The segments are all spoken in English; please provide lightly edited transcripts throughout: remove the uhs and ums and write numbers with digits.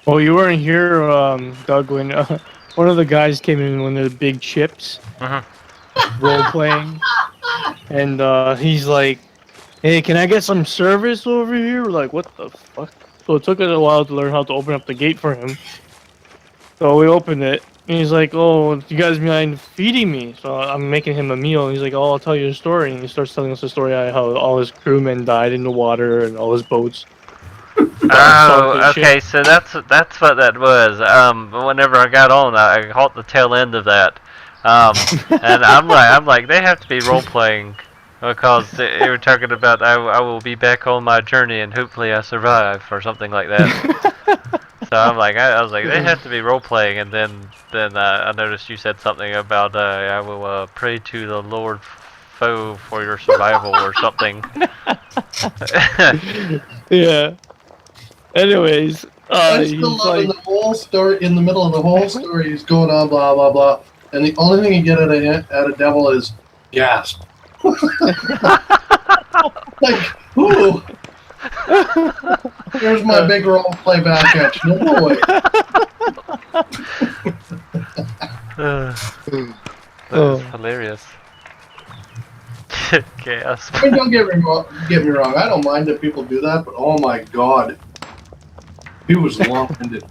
Well, you weren't here, Doug, when one of the guys came in, one of the big chips, role playing, and he's like, "Hey, can I get some service over here?" We're like, "What the fuck?" So it took us a while to learn how to open up the gate for him. So we opened it, and he's like, "Oh, do you guys mind feeding me?" So I'm making him a meal, and he's like, "Oh, I'll tell you a story." And he starts telling us a story of how all his crewmen died in the water and all his boats. Oh, okay. So that's what that was. Whenever I got on, I caught the tail end of that. And I'm like, they have to be role playing because they were talking about I will be back on my journey and hopefully I survive or something like that. So I'm like, I was like, they have to be role playing, and then I noticed you said something about I will pray to the Lord foe for your survival or something. Yeah. Anyways, I'm still loving the whole story. In the middle of the whole story, he's going on blah blah blah, and the only thing you get out of Devil is gasp. Like, ooh. Here's my big role play back at you. No boy. That is hilarious. Gasp. I mean, don't get me wrong. I don't mind that people do that, but oh my god, he was long-winded.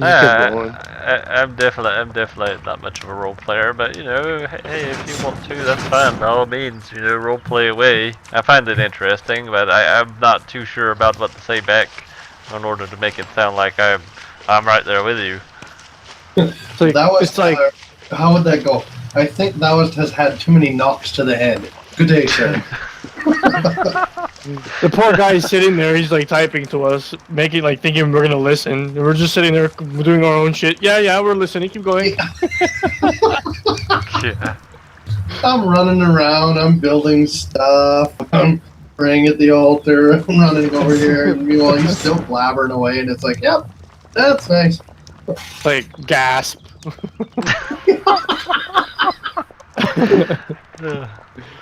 I'm definitely not much of a role player, but you know, hey, if you want to, that's fine. By all means, you know, role play away. I find it interesting, but I'm not too sure about what to say back in order to make it sound like I'm right there with you. So that was it's like, how would that go? I think that has had too many knocks to the head. Good day, sir. The poor guy is sitting there, he's like typing to us, making like thinking we're gonna listen. We're just sitting there doing our own shit. Yeah, we're listening, keep going. Yeah. I'm running around, I'm building stuff, I'm praying at the altar, I'm running over here, and meanwhile he's still blabbering away, and it's like, yep, that's nice. Like, gasp.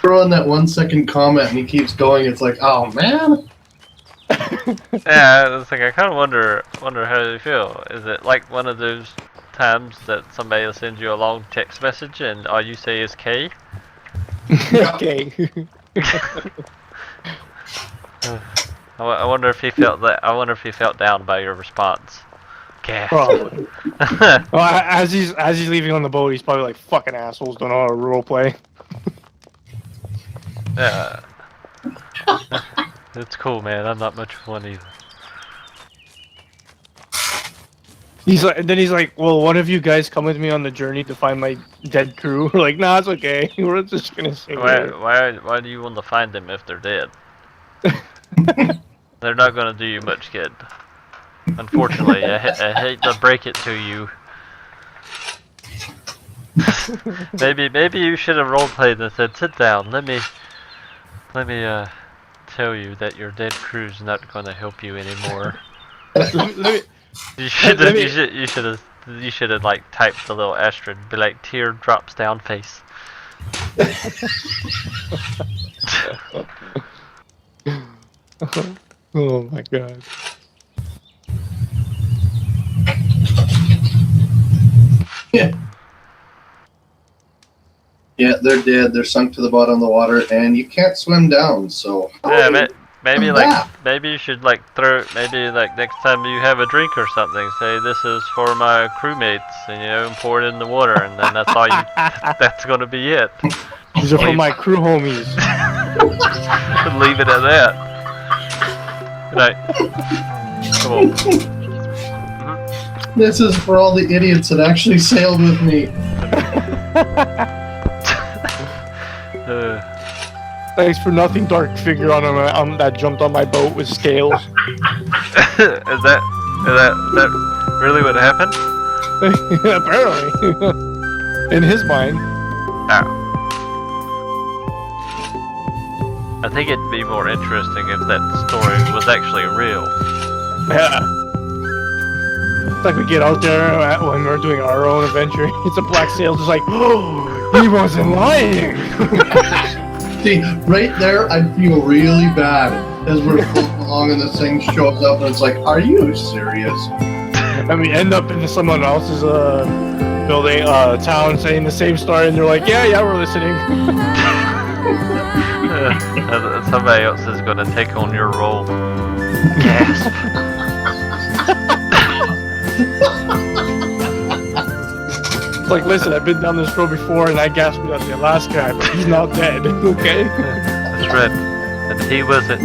Throw in that 1 second comment and he keeps going, it's like, oh man. Yeah, it's like I kind of wonder how you feel. Is it like one of those times that somebody will send you a long text message and all you say is K? Okay. I wonder if he felt that. I wonder if he felt down by your response. Gasp. Probably. Well, as he's leaving on the boat, he's probably like, fucking assholes don't know how to roleplay. Yeah. It's cool, man. I'm not much of one either. He's like, and then he's like, well, one of you guys come with me on the journey to find my dead crew. We're like, nah, it's okay. We're just gonna stay here. Why do you want to find them if they're dead? They're not gonna do you much good. Unfortunately, I hate to break it to you. maybe you should have roleplayed and said, sit down. Let me tell you that your dead crew's not gonna help you anymore. You should have like typed the little asterisk, be like tear drops down face. Oh my god. Yeah. Yeah, they're dead. They're sunk to the bottom of the water, and you can't swim down. So yeah, maybe you should like next time you have a drink or something, say this is for my crewmates, and you know, and pour it in the water, and then that's all you. That's gonna be it. These are for my crew homies. Leave it at that. Right. Come on. This is for all the idiots that actually sailed with me. Thanks for nothing, dark figure on that jumped on my boat with scales. Is that really what happened? Apparently. In his mind. Oh. I think it'd be more interesting if that story was actually real. Yeah. It's like we get out there when we're doing our own adventure. It's a black sail, just like, oh, he wasn't lying. See, right there, I'd feel really bad as we're long, and this thing shows up, and it's like, are you serious? And we end up in someone else's building, town, saying the same story, and they're like, yeah, we're listening. Somebody else is gonna take on your role. Gasp. Like, listen, I've been down this road before, and I gasped at the last guy, but he's not dead. Okay. That's right. And he wasn't.